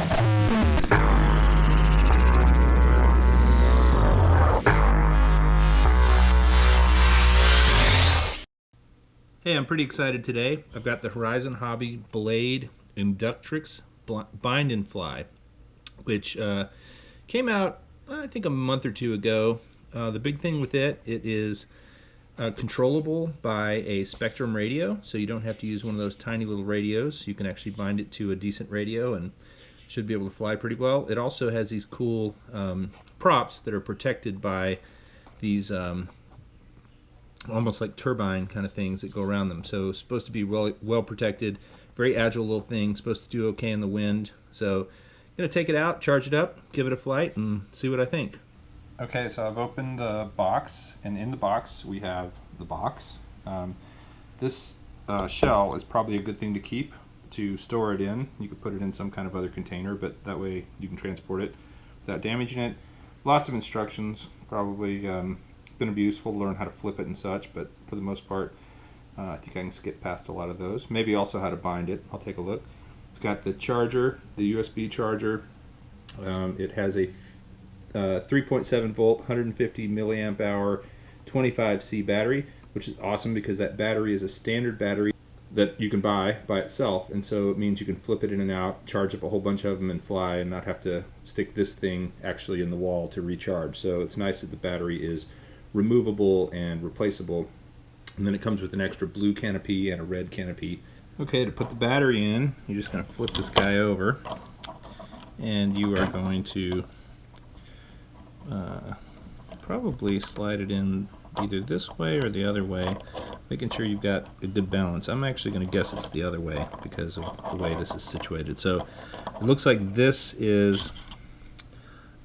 Hey, I'm pretty excited today. I've got the Horizon Hobby Blade Inductrix Bind and Fly, which came out, I think, a month or two ago. The big thing with it is controllable by a Spektrum radio, so you don't have to use one of those tiny little radios. You can actually bind it to a decent radio and should be able to fly pretty well. It also has these cool props that are protected by these almost like turbine kind of things that go around them. So it's supposed to be well protected, very agile little thing, supposed to do okay in the wind. So I'm going to take it out, charge it up, give it a flight, and see what I think. Okay, so I've opened the box, and in the box we have the box. This shell is probably a good thing to keep to store it in. You could put it in some kind of other container, but that way you can transport it without damaging it. Lots of instructions, probably going to be useful to learn how to flip it and such, but for the most part I think I can skip past a lot of those. Maybe also how to bind it. I'll take a look. It's got the charger, the USB charger. It has a 3.7 volt 150 milliamp hour 25C battery, which is awesome because that battery is a standard battery that you can buy by itself, and so it means you can flip it in and out, charge up a whole bunch of them and fly, and not have to stick this thing actually in the wall to recharge. So it's nice that the battery is removable and replaceable. And then it comes with an extra blue canopy and a red canopy. Okay, to put the battery in, you're just going to flip this guy over, and you are going to probably slide it in either this way or the other way, making sure you've got a good balance. I'm actually going to guess it's the other way because of the way this is situated. So it looks like this is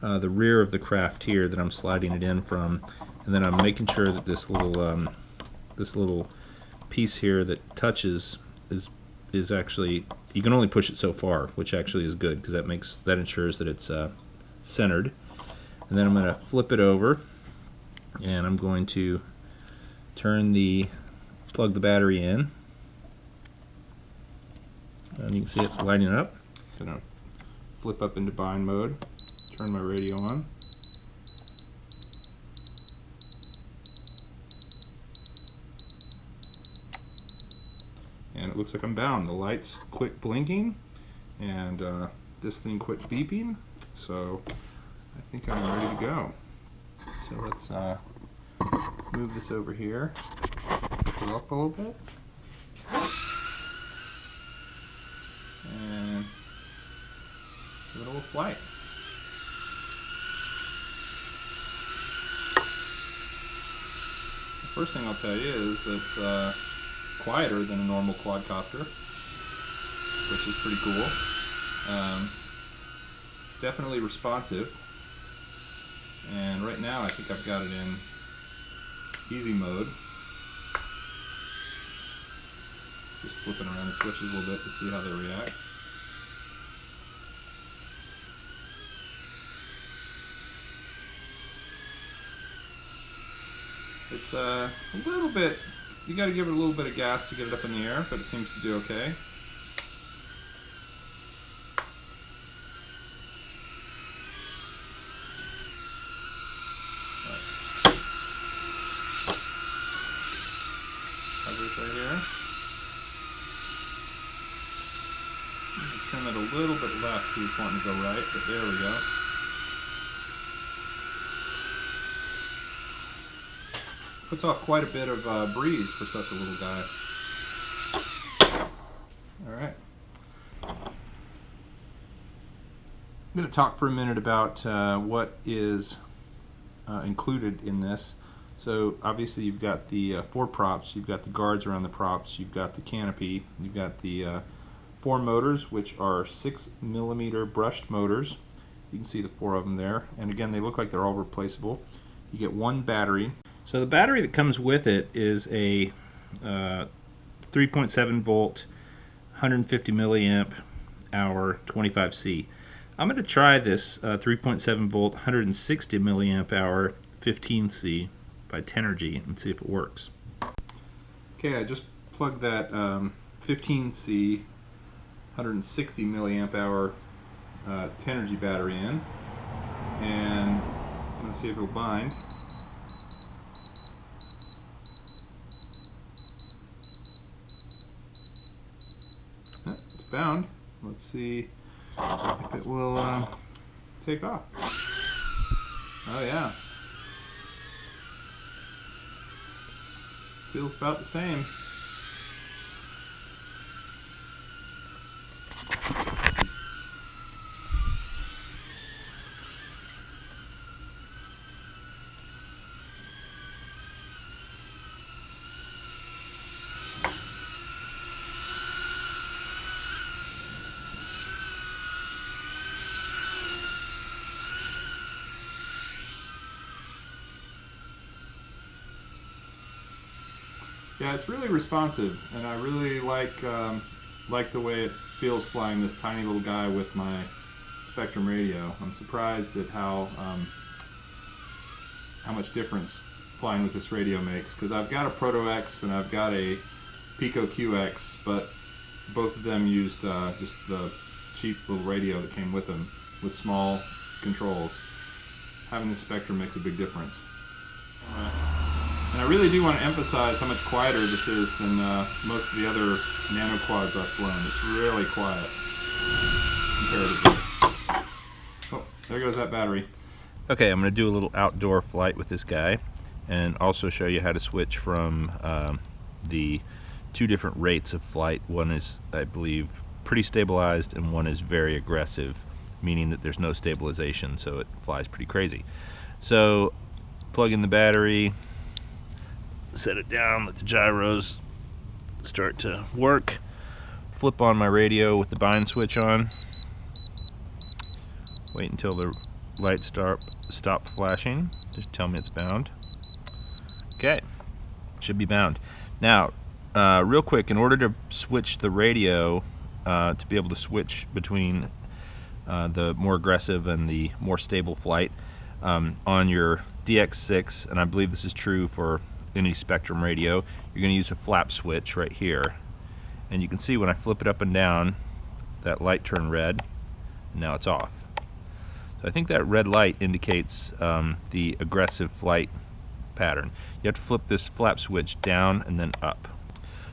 the rear of the craft here that I'm sliding it in from, and then I'm making sure that this little piece here that touches is actually, you can only push it so far, which actually is good because that ensures that it's centered. And then I'm going to flip it over, and I'm going to plug the battery in, and you can see it's lighting up. I'm going to flip up into bind mode, turn my radio on. And it looks like I'm bound. The lights quit blinking, and this thing quit beeping, so I think I'm ready to go. So let's move this over here, go up a little bit, and give it a little flight. The first thing I'll tell you is it's quieter than a normal quadcopter, which is pretty cool. It's definitely responsive, and right now I think I've got it in easy mode. Just flipping around the switches a little bit to see how they react. It's a little bit, you got to give it a little bit of gas to get it up in the air, but it seems to do okay. Hovers right here. Turn it a little bit left, he's wanting to go right, but there we go. Puts off quite a bit of breeze for such a little guy. Alright. I'm going to talk for a minute about what is included in this. So obviously you've got the 4 props, you've got the guards around the props, you've got the canopy, you've got the 4 motors, which are 6mm brushed motors. You can see the 4 of them there, and again they look like they're all replaceable. You get 1 battery. So the battery that comes with it is a 3.7 volt 150 milliamp hour 25C. I'm going to try this 3.7 volt 160 milliamp hour 15C by Tenergy and see if it works. Okay, I just plugged that 15C 160 milliamp hour 10-energy battery in, and let's see if it'll bind. It's bound. Let's see if it will take off. Oh yeah. Feels about the same. Yeah, it's really responsive, and I really like the way it feels flying this tiny little guy with my Spektrum radio. I'm surprised at how much difference flying with this radio makes, because I've got a Proto X and I've got a Pico QX, but both of them used just the cheap little radio that came with them with small controls. Having this Spektrum makes a big difference. And I really do want to emphasize how much quieter this is than most of the other nano quads I've flown. It's really quiet comparatively. Oh, there goes that battery. Okay, I'm going to do a little outdoor flight with this guy and also show you how to switch from the two different rates of flight. One is, I believe, pretty stabilized, and one is very aggressive, meaning that there's no stabilization, so it flies pretty crazy. So plug in the battery, set it down, let the gyros start to work, flip on my radio with the bind switch on, wait until the lights stop flashing, just tell me it's bound. Okay, should be bound. Now real quick, in order to switch the radio, to be able to switch between the more aggressive and the more stable flight on your DX6, and I believe this is true for any Spektrum radio, you're going to use a flap switch right here, and you can see when I flip it up and down, that light turned red, and now it's off. So I think that red light indicates the aggressive flight pattern. You have to flip this flap switch down and then up.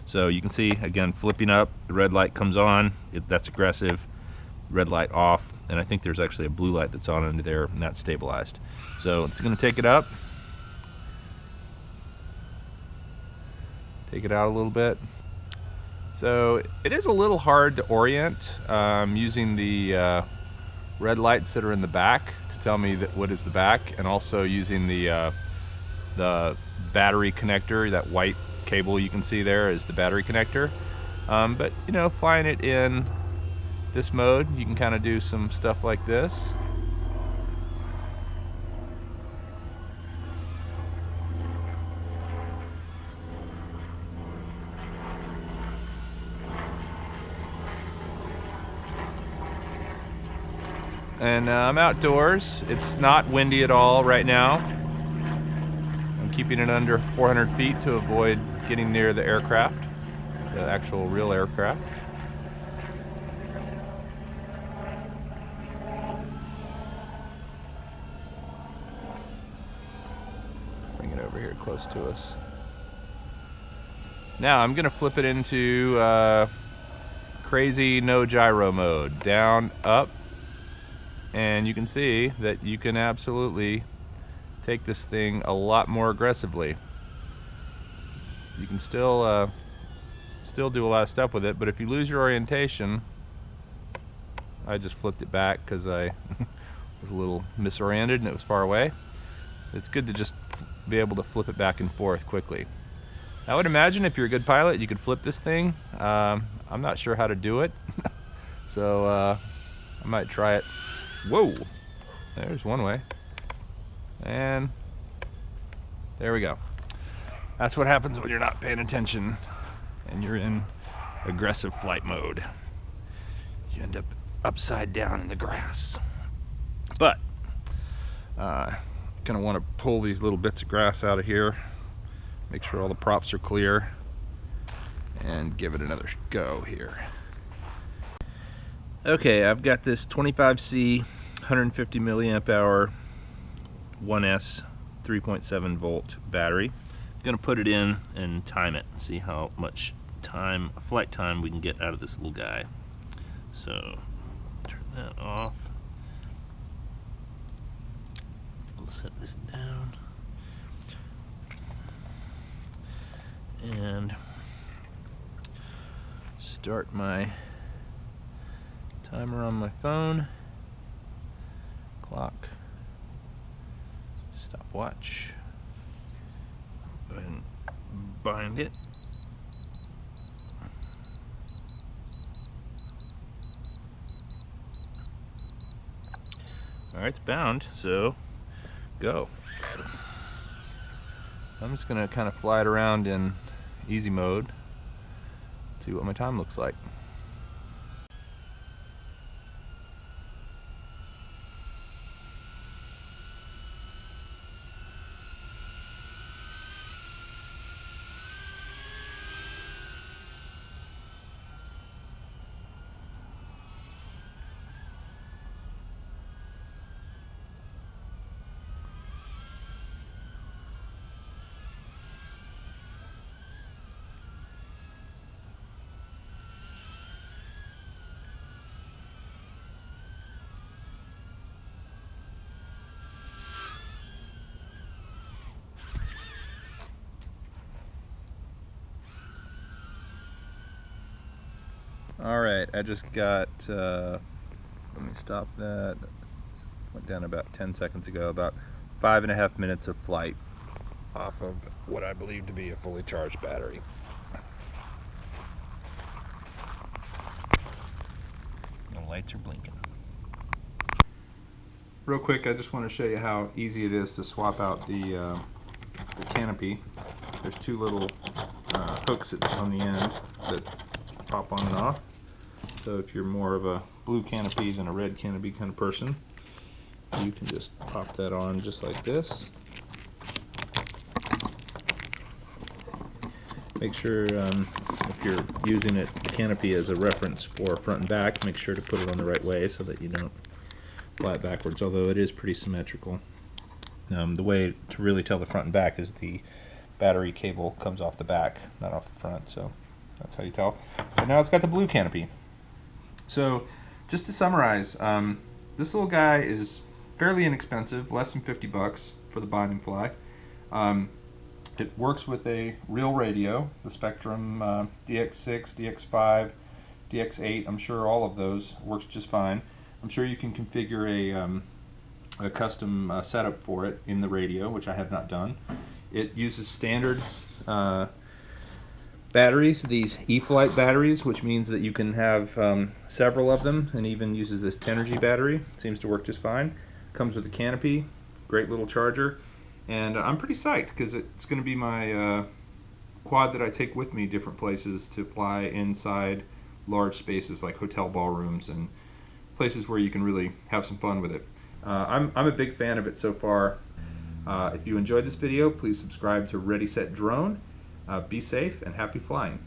So you can see, again, flipping up, the red light comes on, that's aggressive, red light off, and I think there's actually a blue light that's on under there, and that's stabilized. So it's going to take it up, take it out a little bit. So it is a little hard to orient using the red lights that are in the back to tell me that what is the back, and also using the battery connector. That white cable you can see there is the battery connector. But you know, flying it in this mode, you can kind of do some stuff like this. And I'm outdoors. It's not windy at all right now. I'm keeping it under 400 feet to avoid getting near the aircraft, the actual real aircraft. Bring it over here close to us. Now I'm going to flip it into crazy no gyro mode. Down, up. And you can see that you can absolutely take this thing a lot more aggressively. You can still do a lot of stuff with it, but if you lose your orientation, I just flipped it back because I was a little misoriented and it was far away. It's good to just be able to flip it back and forth quickly. I would imagine if you're a good pilot, you could flip this thing. I'm not sure how to do it, so I might try it. Whoa, there's one way, and there we go. That's what happens when you're not paying attention and you're in aggressive flight mode. You end up upside down in the grass. But kind of want to pull these little bits of grass out of here, make sure all the props are clear, and give it another go here. Okay, I've got this 25C 150 milliamp hour 1S 3.7 volt battery. I'm gonna put it in and time it and see how much flight time we can get out of this little guy. So turn that off. We'll set this down and start my timer on my phone. Clock. Stopwatch. Go ahead and bind it. Alright, it's bound, so go. I'm just going to kind of fly it around in easy mode, see what my time looks like. Alright, I just got, let me stop that, went down about 10 seconds ago, about 5.5 minutes of flight off of what I believe to be a fully charged battery. The lights are blinking. Real quick, I just want to show you how easy it is to swap out the canopy. There's two little hooks on the end that pop on and off. So if you're more of a blue canopy than a red canopy kind of person, you can just pop that on just like this. Make sure if you're using the canopy as a reference for front and back, make sure to put it on the right way so that you don't fly it backwards, although it is pretty symmetrical. The way to really tell the front and back is the battery cable comes off the back, not off the front, so that's how you tell. So now it's got the blue canopy. So just to summarize, this little guy is fairly inexpensive, less than 50 bucks for the binding fly. It works with a real radio, the Spektrum DX6, DX5, DX8. I'm sure all of those works just fine. I'm sure you can configure a custom setup for it in the radio, which I have not done. It uses standard batteries, these E-Flight batteries, which means that you can have several of them, and even uses this Tenergy battery. Seems to work just fine. Comes with a canopy, great little charger, and I'm pretty psyched because it's going to be my quad that I take with me different places to fly inside large spaces like hotel ballrooms and places where you can really have some fun with it. I'm a big fan of it so far. If you enjoyed this video, please subscribe to Ready Set Drone. Be safe and happy flying.